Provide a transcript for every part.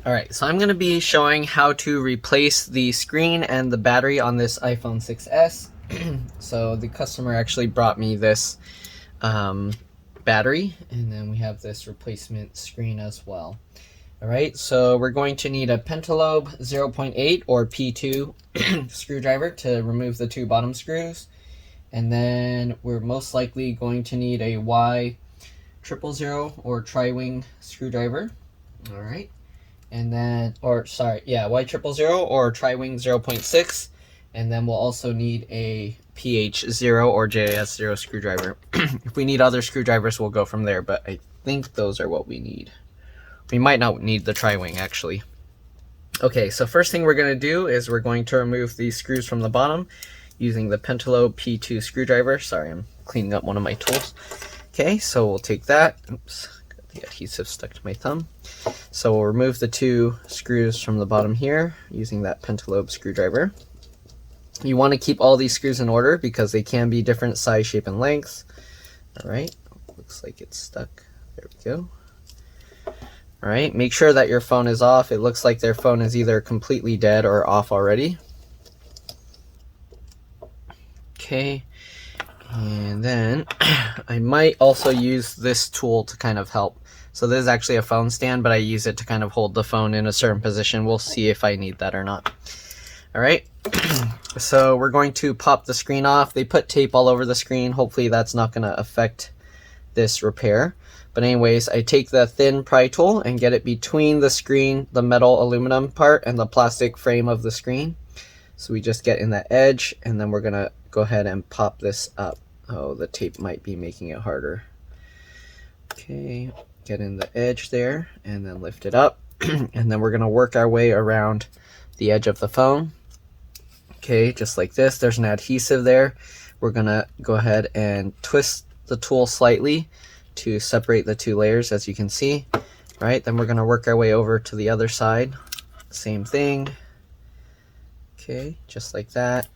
Alright, so I'm going to be showing how to replace the screen and the battery on this iPhone 6s. So the customer actually brought me this battery, and then we have this replacement screen as well. Alright, so we're going to need a Pentalobe 0.8 or P2 screwdriver to remove the two bottom screws. And then we're most likely going to need a Y000 or tri-wing screwdriver. Alright. And then, Y000 or tri-wing 0.6. And then we'll also need a PH0 or JS0 screwdriver. If we need other screwdrivers, we'll go from there, but I think those are what we need. We might not need the tri-wing, actually. Okay, so first thing we're going to do is we're going to remove these screws from the bottom using the Pentalobe P2 screwdriver. Sorry, I'm cleaning up one of my tools. Okay, so we'll take that. Oops, got the adhesive stuck to my thumb. So we'll remove the two screws from the bottom here using that Pentalobe screwdriver. You want to keep all these screws in order because they can be different size, shape, and length. Alright, looks like it's stuck. There we go. Alright, make sure that your phone is off. It looks like their phone is either completely dead or off already. Okay, and then I might also use this tool to kind of help. So this is actually a phone stand, but I use it to kind of hold the phone in a certain position. We'll see if I need that or not. Alright, so we're going to pop the screen off. They put tape all over the screen. Hopefully that's not going to affect this repair. But anyways, I take the thin pry tool and get it between the screen, the metal aluminum part, and the plastic frame of the screen. So we just get in that edge, and then we're going to go ahead and pop this up. Oh, the tape might be making it harder. Okay, get in the edge there, and then lift it up. And then we're going to work our way around the edge of the phone. Okay, just like this. There's an adhesive there. We're going to go ahead and twist the tool slightly to separate the two layers, as you can see. Right, then we're going to work our way over to the other side. Same thing. Okay, just like that.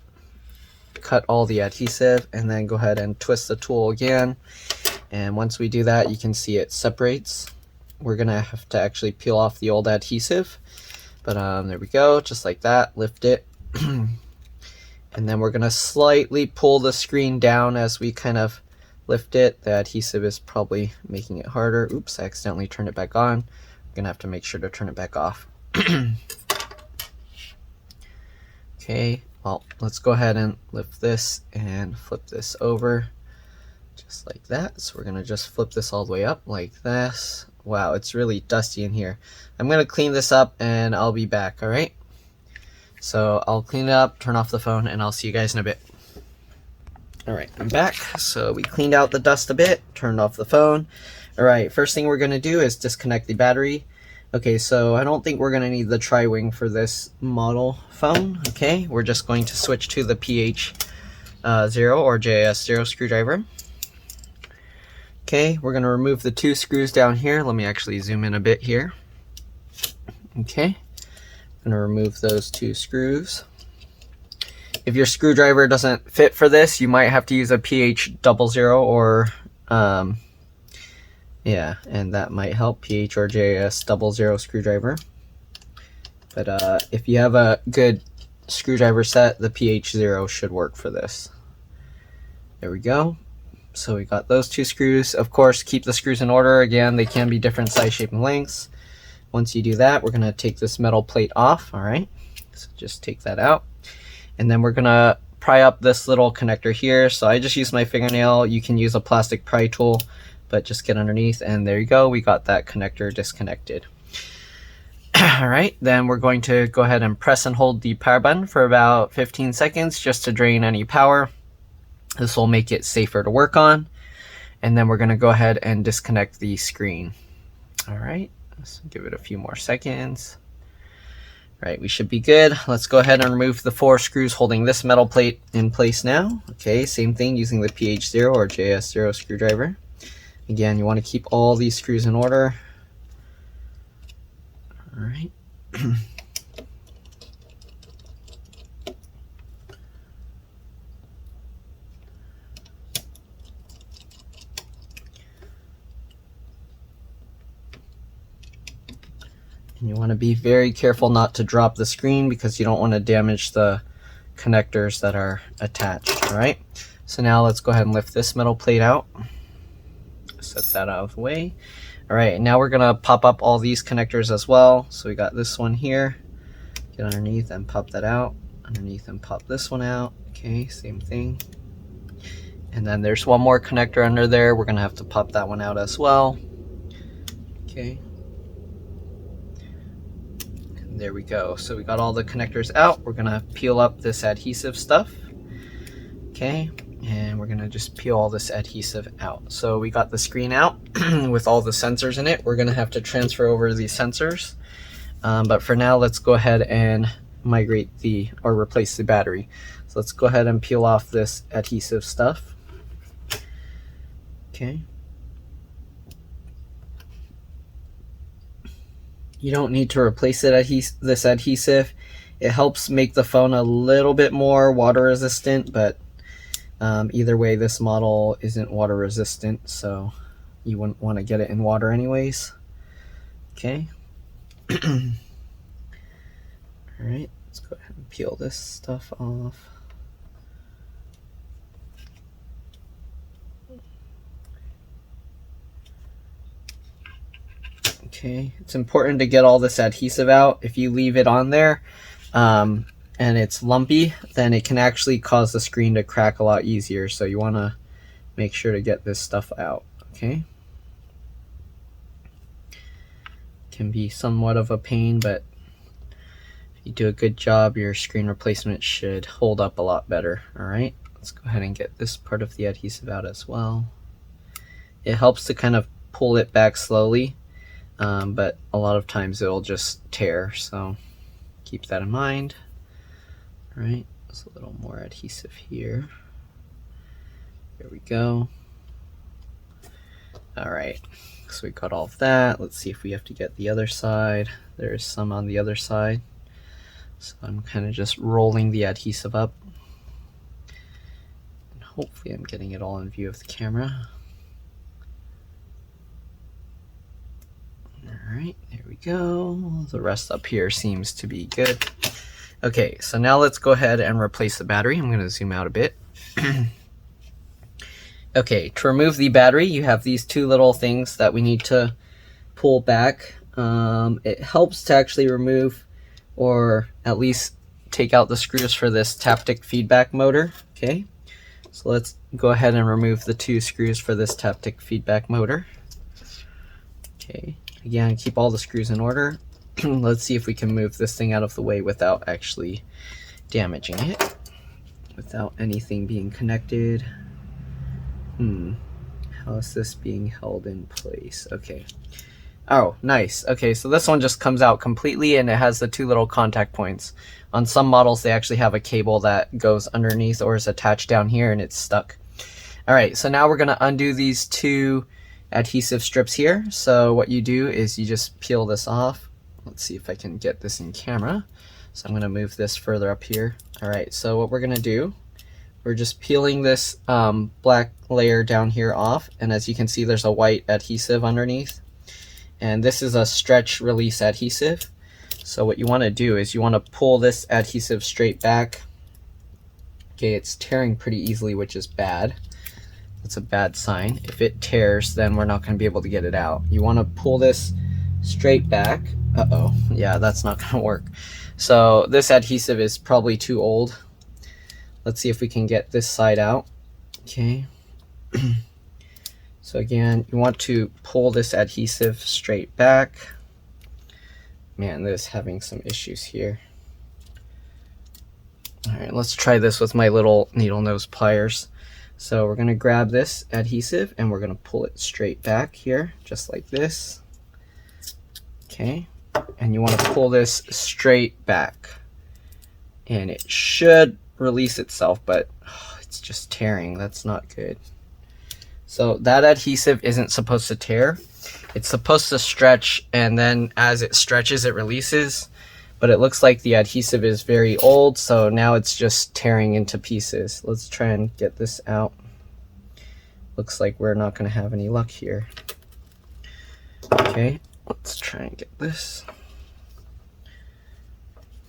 Cut all the adhesive and then go ahead and twist the tool again. And once we do that, you can see it separates. We're going to have to actually peel off the old adhesive. But there we go, just like that. Lift it. And then we're going to slightly pull the screen down as we kind of lift it. The adhesive is probably making it harder. Oops, I accidentally turned it back on. We're going to have to make sure to turn it back off. Okay, well, let's go ahead and lift this and flip this over just like that. So we're going to just flip this all the way up like this. Wow, it's really dusty in here. I'm going to clean this up and I'll be back, all right? So I'll clean it up, turn off the phone, and I'll see you guys in a bit. All right, I'm back. So we cleaned out the dust a bit, turned off the phone. All right, first thing we're going to do is disconnect the battery. Okay, so I don't think we're going to need the tri-wing for this model phone. Okay, we're just going to switch to the PH0 or JS0 screwdriver. Okay, we're going to remove the two screws down here. Let me actually zoom in a bit here. Okay, I'm going to remove those two screws. If your screwdriver doesn't fit for this, you might have to use a PH00 or yeah, and that might help, PH or JS00 screwdriver. But if you have a good screwdriver set, the PH0 should work for this. There we go. So we got those two screws. Of course, keep the screws in order. Again, they can be different size, shape, and lengths. Once you do that, we're going to take this metal plate off. All right, so just take that out. And then we're going to pry up this little connector here. So I just use my fingernail. You can use a plastic pry tool, but just get underneath, and there you go. We got that connector disconnected. All right, then we're going to go ahead and press and hold the power button for about 15 seconds just to drain any power. This will make it safer to work on. And then we're going to go ahead and disconnect the screen. All right, let's give it a few more seconds. All right, we should be good. Let's go ahead and remove the four screws holding this metal plate in place now. Okay, same thing using the PH0 or JS0 screwdriver. Again, you want to keep all these screws in order. All right. And you want want to be very careful not to drop the screen because you don't want to damage the connectors that are attached. All right, so now let's go ahead and lift this metal plate out. Set that out of the way. All right, now we're gonna pop up all these connectors as well. So we got this one here, get underneath and pop that out, underneath and pop this one out. Okay, same thing. And then there's one more connector under there. We're gonna have to pop that one out as well. Okay. And there we go. So we got all the connectors out. We're gonna peel up this adhesive stuff. Okay. And we're gonna just peel all this adhesive out. So we got the screen out with all the sensors in it. We're gonna have to transfer over these sensors. But for now, let's go ahead and migrate or replace the battery. So let's go ahead and peel off this adhesive stuff. Okay. You don't need to replace this adhesive. It helps make the phone a little bit more water resistant, but either way, this model isn't water resistant, so you wouldn't want to get it in water anyways. Okay. All right, let's go ahead and peel this stuff off. Okay, it's important to get all this adhesive out. If you leave it on there and it's lumpy, then it can actually cause the screen to crack a lot easier. So you want to make sure to get this stuff out. Okay, can be somewhat of a pain, but if you do a good job, your screen replacement should hold up a lot better. All right, let's go ahead and get this part of the adhesive out as well. It helps to kind of pull it back slowly. But a lot of times it'll just tear, so keep that in mind. All right, there's a little more adhesive here. There we go. All right, so we got all of that. Let's see if we have to get the other side. There's some on the other side. So I'm kind of just rolling the adhesive up. And hopefully I'm getting it all in view of the camera. All right, there we go. The rest up here seems to be good. Okay, so now let's go ahead and replace the battery. I'm going to zoom out a bit. Okay, to remove the battery, you have these two little things that we need to pull back. It helps to actually remove or at least take out the screws for this taptic feedback motor. Okay, so let's go ahead and remove the two screws for this taptic feedback motor. Okay. Again, keep all the screws in order. Let's see if we can move this thing out of the way without actually damaging it, without anything being connected. How is this being held in place? Okay. Oh, nice. Okay, so this one just comes out completely and it has the two little contact points. On some models, they actually have a cable that goes underneath or is attached down here and it's stuck. All right, so now we're going to undo these two adhesive strips here. So what you do is you just peel this off. Let's see if I can get this in camera. So I'm going to move this further up here. All right, so what we're going to do, we're just peeling this black layer down here off, and as you can see there's a white adhesive underneath, and this is a stretch release adhesive. So what you want to do is you want to pull this adhesive straight back. Okay, it's tearing pretty easily, which is bad. That's a bad sign. If it tears, then we're not going to be able to get it out. You want to pull this straight back. Uh-oh, yeah, that's not going to work. So this adhesive is probably too old. Let's see if we can get this side out. Okay. So again, you want to pull this adhesive straight back. Man, this is having some issues here. All right, let's try this with my little needle nose pliers. So we're going to grab this adhesive and we're going to pull it straight back here, just like this. Okay, and you want to pull this straight back. And it should release itself, but it's just tearing. That's not good. So that adhesive isn't supposed to tear. It's supposed to stretch, and then as it stretches, it releases. But it looks like the adhesive is very old, so now it's just tearing into pieces. Let's try and get this out. Looks like we're not going to have any luck here. Okay, let's try and get this.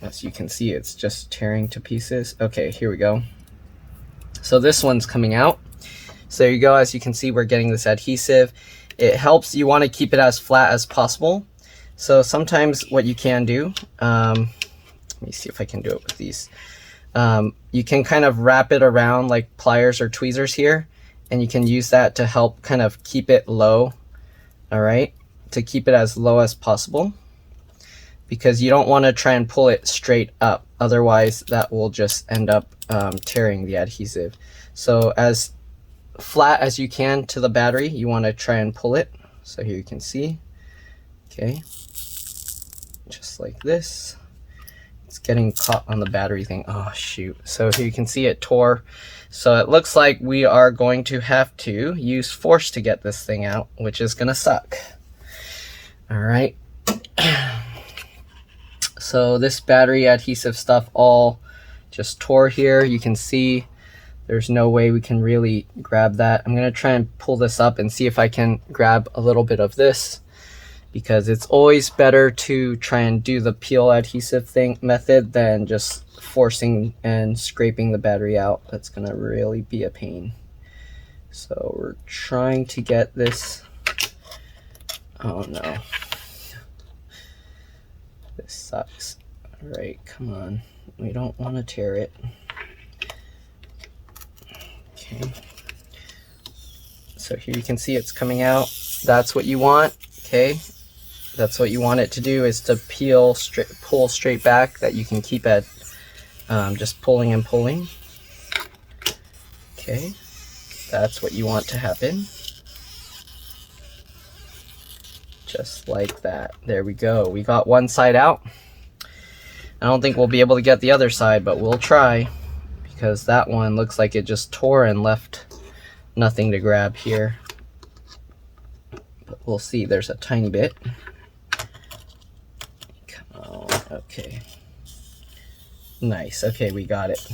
As you can see, it's just tearing to pieces. Okay, here we go. So this one's coming out. So there you go. As you can see, we're getting this adhesive. It helps, you want to keep it as flat as possible. So sometimes what you can do, let me see if I can do it with these. You can kind of wrap it around like pliers or tweezers here, and you can use that to help kind of keep it low. All right, to keep it as low as possible, because you don't want to try and pull it straight up. Otherwise, that will just end up tearing the adhesive. So as flat as you can to the battery, you want to try and pull it. So here you can see, okay, just like this. It's getting caught on the battery thing. Oh shoot. So here you can see it tore. So it looks like we are going to have to use force to get this thing out, which is gonna suck. All right. So this battery adhesive stuff all just tore here. You can see there's no way we can really grab that. I'm gonna try and pull this up and see if I can grab a little bit of this, because it's always better to try and do the peel adhesive thing method than just forcing and scraping the battery out. That's gonna really be a pain. So we're trying to get this. Oh no, this sucks. All right, come on, we don't want to tear it. Okay, so here you can see it's coming out. That's what you want. Okay, that's what you want it to do, is to peel straight, pull straight back, that you can keep at just pulling and pulling. Okay, that's what you want to happen. Just like that. There we go. We got one side out. I don't think we'll be able to get the other side, but we'll try, because that one looks like it just tore and left nothing to grab here. But we'll see. There's a tiny bit. Come on. Okay. Nice. Okay, we got it.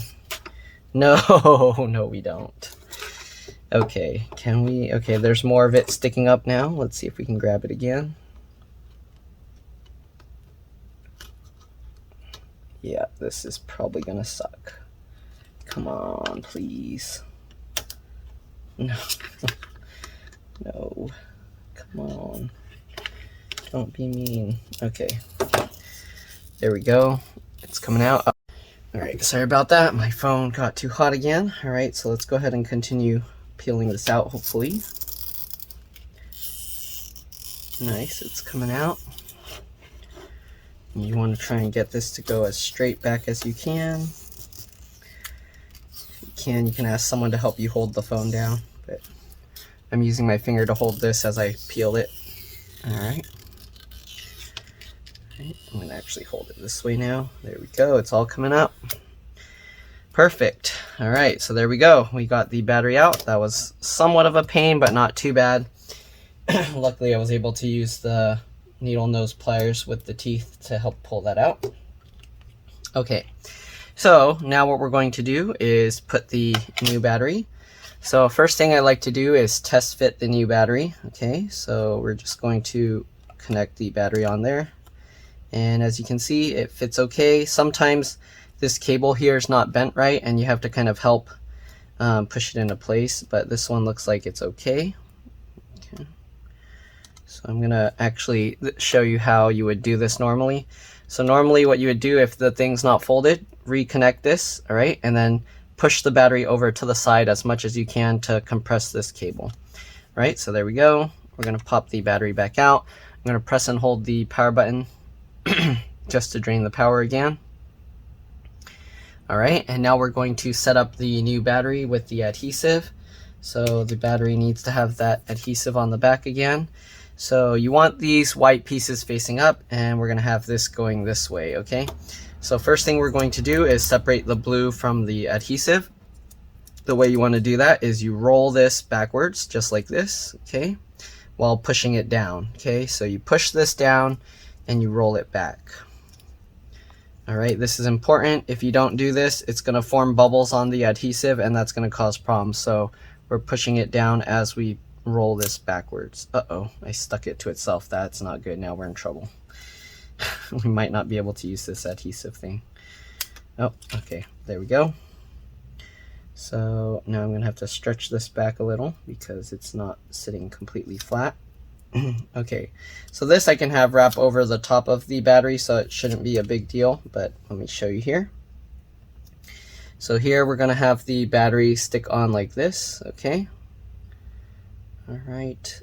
No, no, we don't. Okay, can we? Okay, there's more of it sticking up now. Let's see if we can grab it again. Yeah, this is probably gonna suck. Come on, please. No. No. Come on. Don't be mean. Okay. There we go. It's coming out. All right, sorry about that. My phone got too hot again. All right, so let's go ahead and continue peeling this out, hopefully. Nice, it's coming out. You want to try and get this to go as straight back as you can. If you can ask someone to help you hold the phone down, but I'm using my finger to hold this as I peel it. All right. I'm gonna actually hold it this way now. There we go, it's all coming up. Perfect. All right, so there we go. We got the battery out. That was somewhat of a pain, but not too bad. Luckily, I was able to use the needle nose pliers with the teeth to help pull that out. Okay, so now what we're going to do is put the new battery. So first thing I like to do is test fit the new battery. Okay, so we're just going to connect the battery on there. And as you can see, it fits okay. Sometimes this cable here is not bent right, and you have to kind of help push it into place, but this one looks like it's okay. Okay. So I'm gonna actually show you how you would do this normally. So normally what you would do, if the thing's not folded, reconnect this, all right, and then push the battery over to the side as much as you can to compress this cable. All right, so there we go. We're gonna pop the battery back out. I'm gonna press and hold the power button just to drain the power again. All right, and now we're going to set up the new battery with the adhesive. So the battery needs to have that adhesive on the back again. So you want these white pieces facing up, and we're gonna have this going this way, okay? So first thing we're going to do is separate the blue from the adhesive. The way you wanna do that is you roll this backwards, just like this, okay? While pushing it down, okay? So you push this down and you roll it back. All right, this is important. If you don't do this, it's gonna form bubbles on the adhesive, and that's gonna cause problems. So we're pushing it down as we roll this backwards. Uh-oh, I stuck it to itself. That's not good. Now we're in trouble. We might not be able to use this adhesive thing. Oh, okay, there we go. So now I'm gonna have to stretch this back a little because it's not sitting completely flat. Okay, so this I can have wrap over the top of the battery, so it shouldn't be a big deal, but let me show you here. So here we're gonna have the battery stick on like this, okay? All right,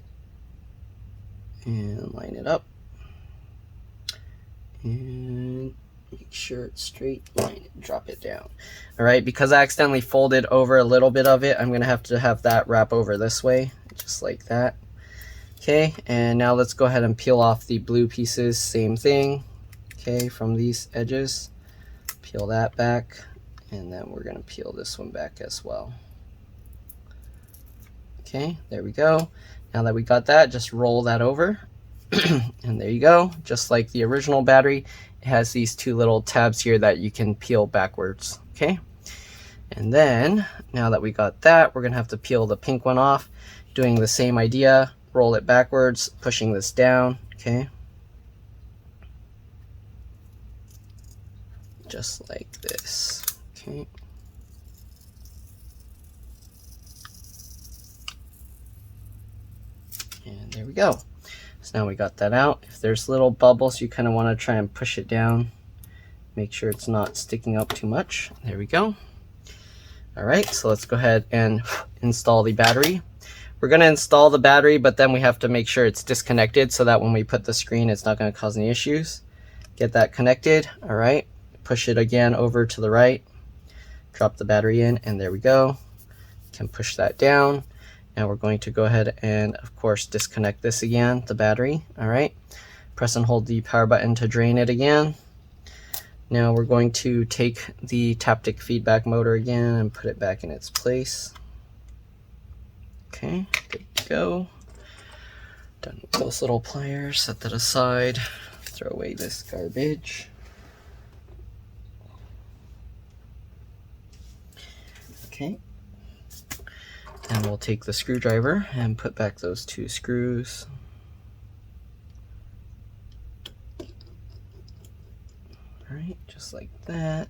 and line it up. And make sure it's straight, line it, drop it down. All right, because I accidentally folded over a little bit of it, I'm gonna have to have that wrap over this way, just like that. Okay, and now let's go ahead and peel off the blue pieces, same thing. Okay, from these edges, peel that back, and then we're gonna peel this one back as well. Okay, there we go. Now that we got that, just roll that over. And there you go, just like the original battery, it has these two little tabs here that you can peel backwards. Okay, and then now that we got that, we're gonna have to peel the pink one off, doing the same idea. Roll it backwards, pushing this down, okay? Just like this, okay? And there we go. So now we got that out. If there's little bubbles, you kind of want to try and push it down. Make sure it's not sticking up too much. There we go. All right, so let's go ahead and install the battery. We're going to install the battery, but then we have to make sure it's disconnected so that when we put the screen, it's not going to cause any issues. Get that connected. All right, push it again over to the right, drop the battery in, and there we go. You can push that down. Now we're going to go ahead and, of course, disconnect this again, the battery. All right, press and hold the power button to drain it again. Now we're going to take the taptic feedback motor again and put it back in its place. Okay, good to go. Done with those little pliers, set that aside, throw away this garbage. Okay, and we'll take the screwdriver and put back those two screws. All right, just like that.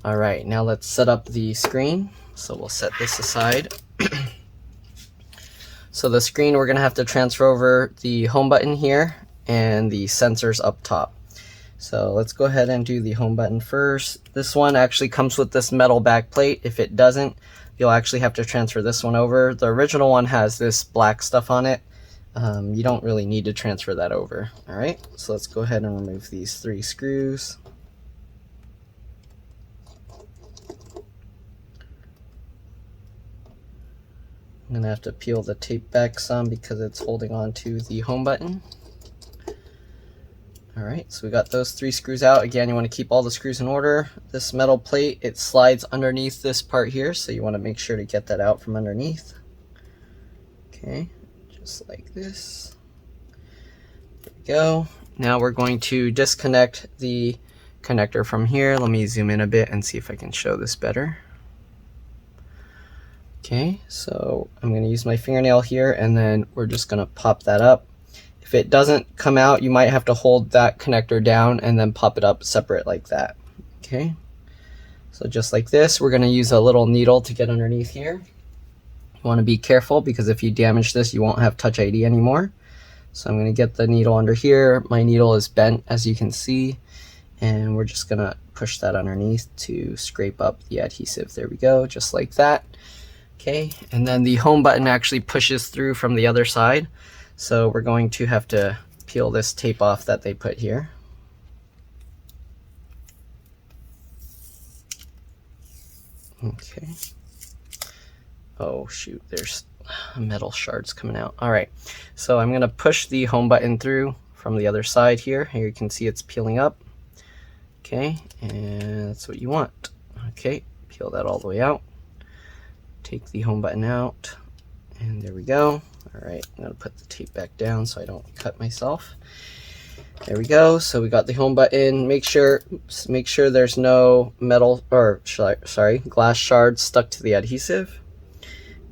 All right, now let's set up the screen. So we'll set this aside. So the screen, we're gonna have to transfer over the home button here and the sensors up top. So let's go ahead and do the home button first. This one actually comes with this metal back plate. If it doesn't, you'll actually have to transfer this one over. The original one has this black stuff on it. You don't really need to transfer that over. All right, so let's go ahead and remove these 3 screws. I'm gonna have to peel the tape back some because it's holding on to the home button. All right, so we got those 3 screws out. Again, you want to keep all the screws in order. This metal plate, it slides underneath this part here, so you want to make sure to get that out from underneath. Okay, just like this. There we go. Now we're going to disconnect the connector from here. Let me zoom in a bit and see if I can show this better. Okay, so I'm going to use my fingernail here, and then we're just going to pop that up. If it doesn't come out, you might have to hold that connector down and then pop it up separate like that. Okay, so just like this, we're going to use a little needle to get underneath here. You want to be careful because if you damage this, you won't have Touch ID anymore. So I'm going to get the needle under here. My needle is bent, as you can see, and we're just going to push that underneath to scrape up the adhesive. There we go, just like that. Okay, and then the home button actually pushes through from the other side. So we're going to have to peel this tape off that they put here. Okay. Oh shoot, there's metal shards coming out. All right, so I'm gonna push the home button through from the other side here. Here you can see it's peeling up. Okay, and that's what you want. Okay, peel that all the way out. Take the home button out, and there we go. All right, I'm gonna put the tape back down so I don't cut myself. There we go. So we got the home button. Make sure there's no metal or sorry, glass shards stuck to the adhesive.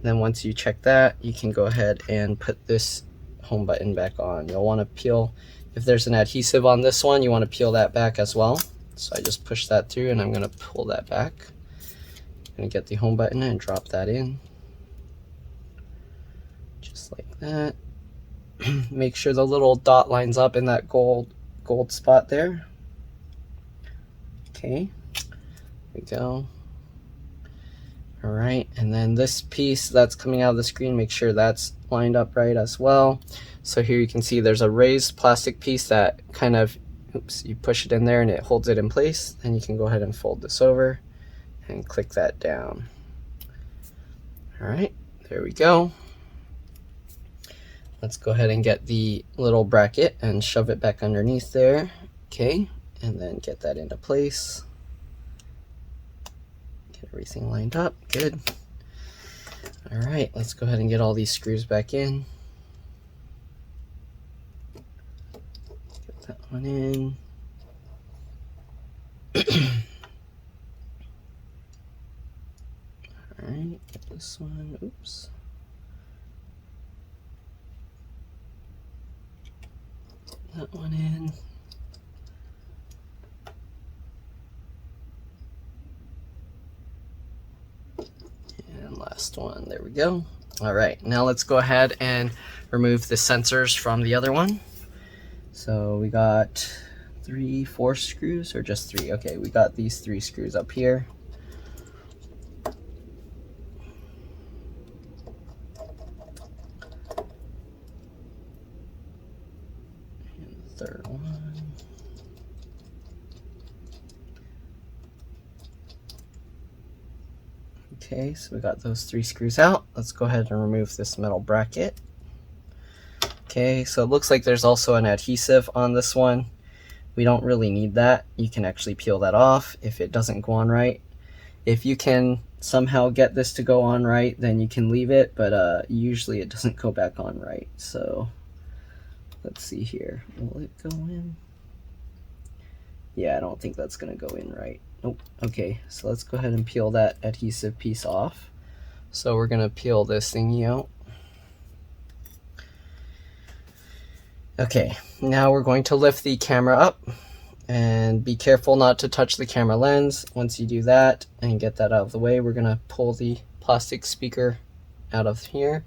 Then once you check that, you can go ahead and put this home button back on. You'll want to peel, if there's an adhesive on this one, you want to peel that back as well. So I just push that through and I'm going to pull that back. I'm going to get the home button and drop that in. Just like that. Make sure the little dot lines up in that gold spot there. Okay, there we go. All right, and then this piece that's coming out of the screen, make sure that's lined up right as well. So here you can see there's a raised plastic piece that kind of, oops, you push it in there and it holds it in place. Then you can go ahead and fold this over and click that down. All right, there we go. Let's go ahead and get the little bracket and shove it back underneath there. Okay, and then get that into place. Get everything lined up, good. All right, let's go ahead and get all these screws back in. Get that one in. All right, get this one, oops. That one in. And last one, there we go. All right, now let's go ahead and remove the sensors from the other one. So we got 4 screws, or just 3? Okay, we got these 3 screws up here. Third one. Okay, so we got those 3 screws out. Let's go ahead and remove this metal bracket. Okay, so it looks like there's also an adhesive on this one. We don't really need that. You can actually peel that off if it doesn't go on right. If you can somehow get this to go on right, then you can leave it, but usually it doesn't go back on right. So let's see here. Will it go in? Yeah, I don't think that's gonna go in right. Nope. Okay, so let's go ahead and peel that adhesive piece off. So we're gonna peel this thingy out. Okay, now we're going to lift the camera up and be careful not to touch the camera lens. Once you do that and get that out of the way, we're gonna pull the plastic speaker out of here.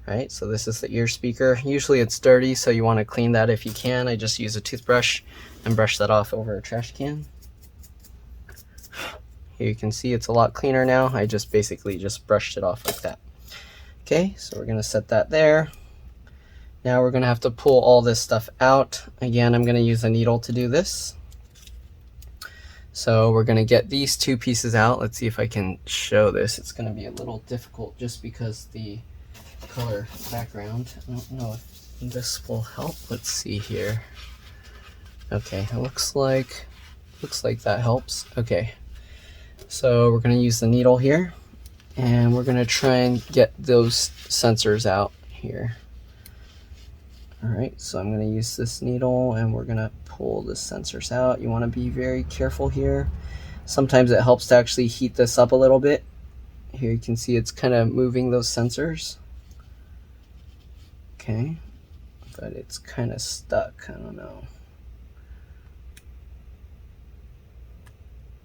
Right, so this is the ear speaker. Usually it's dirty, so you want to clean that if you can. I just use a toothbrush and brush that off over a trash can. Here you can see it's a lot cleaner now. I just basically just brushed it off like that. Okay, so we're gonna set that there. Now we're gonna have to pull all this stuff out. Again, I'm gonna use a needle to do this. So we're gonna get these 2 pieces out. Let's see if I can show this. It's gonna be a little difficult just because the color background. I don't know if this will help. Let's see here. Okay, it looks like that helps. Okay, so we're gonna use the needle here and we're gonna try and get those sensors out here. All right, so I'm gonna use this needle and we're gonna pull the sensors out. You want to be very careful here. Sometimes it helps to actually heat this up a little bit. Here you can see it's kind of moving those sensors. Okay, but it's kind of stuck. I don't know.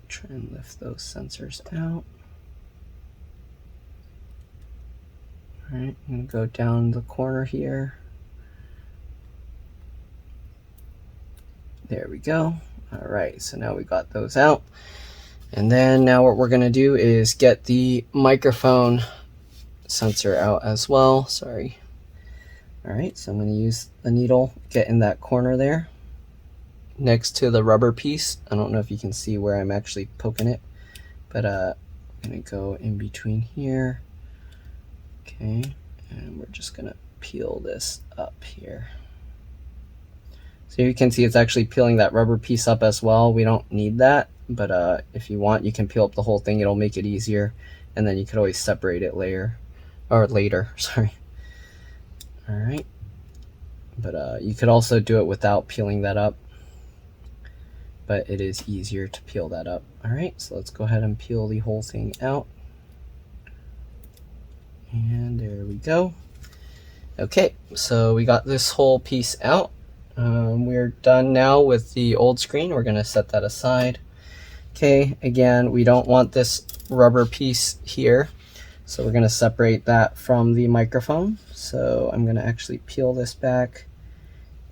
Try and lift those sensors out. All right, I'm gonna go down the corner here. There we go. All right, so now we got those out. And then now what we're gonna do is get the microphone sensor out as well. Sorry. All right, so I'm going to use the needle, get in that corner there next to the rubber piece. I don't know if you can see where I'm actually poking it, but I'm going to go in between here. Okay, and we're just going to peel this up here. So you can see it's actually peeling that rubber piece up as well. We don't need that, but if you want, you can peel up the whole thing. It'll make it easier, and then you could always separate it later. Sorry. All right, but you could also do it without peeling that up, but it is easier to peel that up. All right, so let's go ahead and peel the whole thing out. And there we go. Okay, so we got this whole piece out. We're done now with the old screen. We're going to set that aside. Okay, again, we don't want this rubber piece here, so we're going to separate that from the microphone. So I'm going to actually peel this back,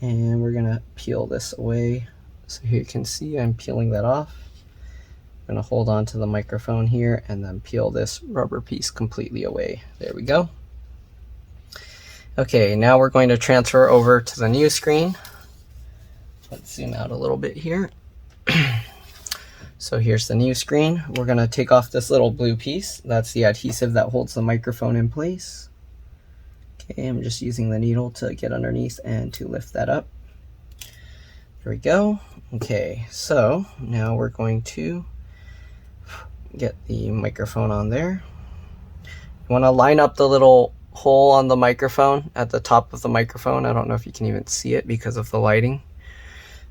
and we're going to peel this away. So here you can see I'm peeling that off. I'm going to hold on to the microphone here and then peel this rubber piece completely away. There we go. Okay, now we're going to transfer over to the new screen. Let's zoom out a little bit here. So here's the new screen. We're going to take off this little blue piece. That's the adhesive that holds the microphone in place. Okay, I'm just using the needle to get underneath and to lift that up. There we go. Okay, so now we're going to get the microphone on there. You want to line up the little hole on the microphone at the top of the microphone. I don't know if you can even see it because of the lighting,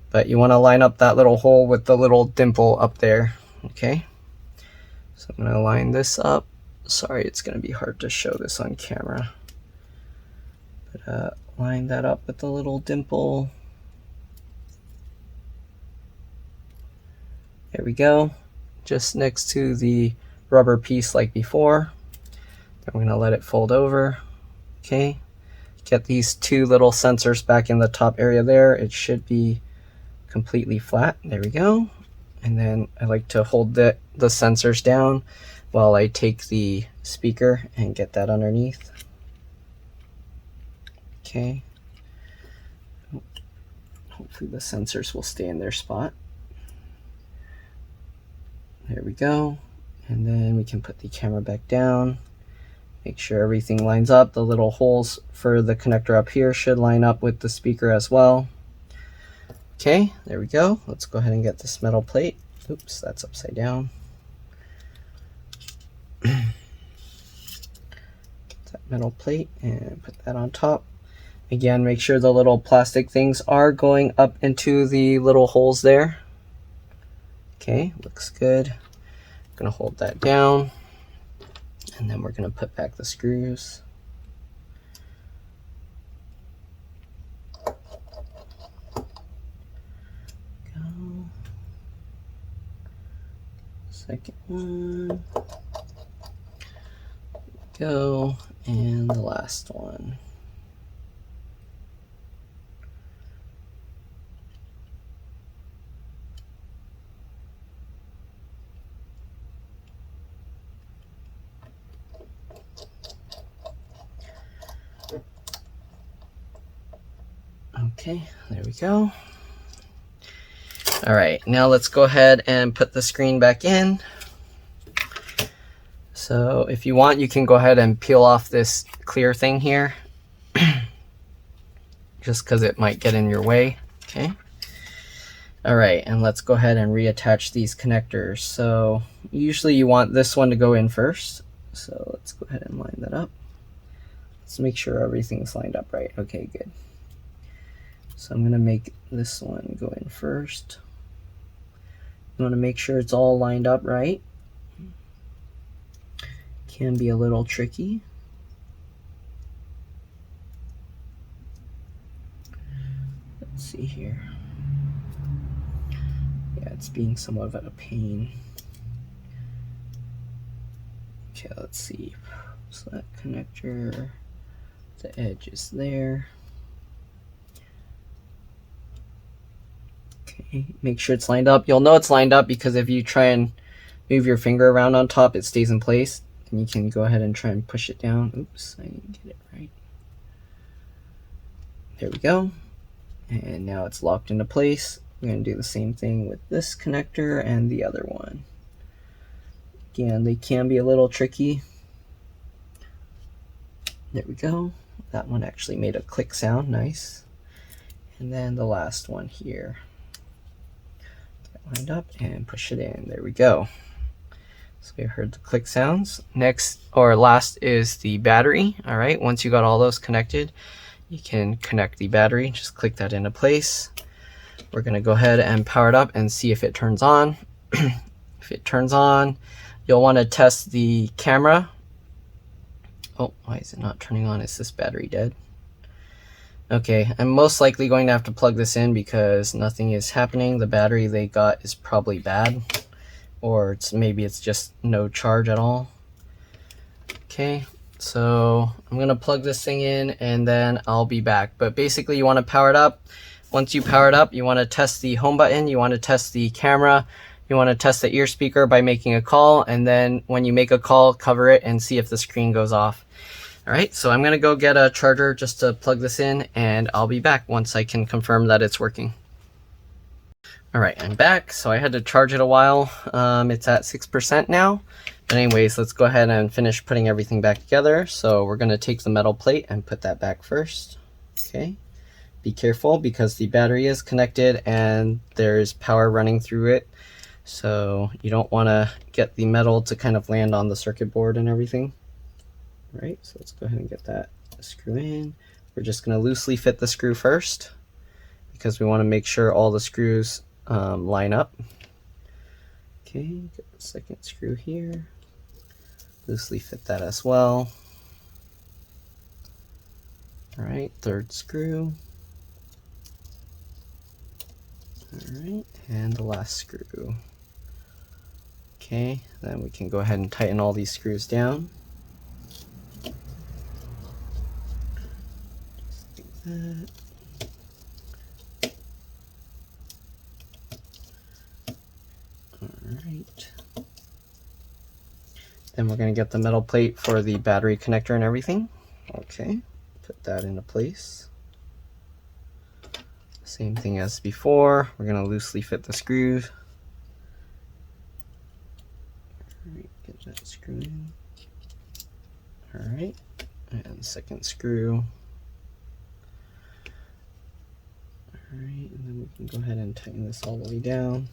but you want to line up that little hole with the little dimple up there. Okay, so I'm going to line this up. Sorry, it's going to be hard to show this on camera, but line that up with the little dimple. There we go, just next to the rubber piece like before. I'm going to let it fold over. Okay, get these two little sensors back in the top area there. It should be completely flat. There we go. And then I like to hold the sensors down while I take the speaker and get that underneath. Okay. Hopefully the sensors will stay in their spot. There we go. And then we can put the camera back down. Make sure everything lines up. The little holes for the connector up here should line up with the speaker as well. Okay, there we go. Let's go ahead and get this metal plate. Oops, that's upside down. Get that metal plate and put that on top. Again, make sure the little plastic things are going up into the little holes there. Okay, looks good. I'm gonna hold that down, and then we're gonna put back the screws. Go. Second one. Go, and the last one. Okay, there we go. All right, now let's go ahead and put the screen back in. So if you want, you can go ahead and peel off this clear thing here, just because it might get in your way. Okay. All right, and let's go ahead and reattach these connectors. So usually you want this one to go in first. So let's go ahead and line that up. Let's make sure everything's lined up right. Okay, good. So I'm gonna make this one go in first. You wanna make sure it's all lined up right. Can be a little tricky. Let's see here. Yeah, it's being somewhat of a pain. Okay, let's see. So that connector, the edge is there. Okay, make sure it's lined up. You'll know it's lined up because if you try and move your finger around on top, it stays in place. And you can go ahead and try and push it down. Oops, I didn't get it right. There we go. And now it's locked into place. We're going to do the same thing with this connector and the other one. Again, they can be a little tricky. There we go. That one actually made a click sound. Nice. And then the last one here. Get lined up and push it in. There we go. So we heard the click sounds. Next or last is the battery. All right, once you got all those connected, you can connect the battery. Just click that into place. We're gonna go ahead and power it up and see if it turns on. If it turns on, you'll want to test the camera. Oh, why is it not turning on? Is this battery dead? Okay, I'm most likely going to have to plug this in because nothing is happening. The battery they got is probably bad, or maybe it's just no charge at all. Okay, so I'm gonna plug this thing in and then I'll be back. But basically you want to power it up. Once you power it up, you want to test the home button, you want to test the camera, you want to test the ear speaker by making a call, and then when you make a call, cover it and see if the screen goes off. All right, so I'm gonna go get a charger just to plug this in, and I'll be back once I can confirm that it's working. All right, I'm back. So I had to charge it a while. It's at 6% now. But anyways, let's go ahead and finish putting everything back together. So we're gonna take the metal plate and put that back first. Okay, be careful because the battery is connected and there's power running through it. So you don't wanna get the metal to kind of land on the circuit board and everything. Right, so let's go ahead and get that screw in. We're just going to loosely fit the screw first because we want to make sure all the screws line up. Okay, get the second screw here. Loosely fit that as well. All right, third screw. All right, and the last screw. Okay, then we can go ahead and tighten all these screws down. That. Alright. Then we're going to get the metal plate for the battery connector and everything. Okay, put that into place. Same thing as before. We're going to loosely fit the screws. Alright, get that screw in. Alright, and second screw. Alright, and then we can go ahead and tighten this all the way down.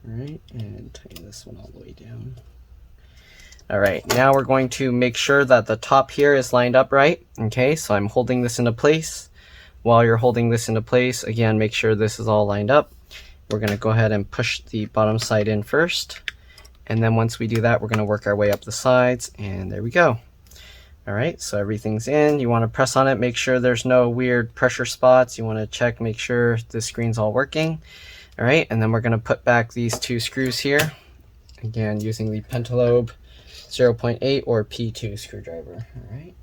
Alright, and tighten this one all the way down. Alright, now we're going to make sure that the top here is lined up right. Okay, so I'm holding this into place. While you're holding this into place, again, make sure this is all lined up. We're going to go ahead and push the bottom side in first. And then once we do that, we're going to work our way up the sides, and there we go. All right, so everything's in. You want to press on it, make sure there's no weird pressure spots. You want to check, make sure the screen's all working. All right, and then we're going to put back these two screws here. Again, using the Pentalobe 0.8 or P2 screwdriver. All right.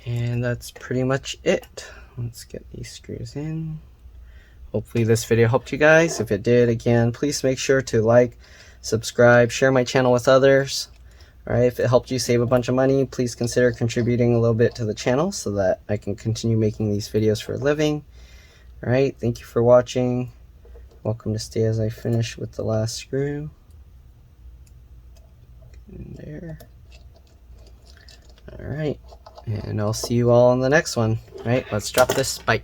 And that's pretty much it. Let's get these screws in. Hopefully this video helped you guys. If it did, again, please make sure to like, subscribe, share my channel with others. Alright, if it helped you save a bunch of money, please consider contributing a little bit to the channel so that I can continue making these videos for a living. Alright, thank you for watching. Welcome to stay as I finish with the last screw. In there. Alright, and I'll see you all on the next one. Alright, let's drop this. Bye.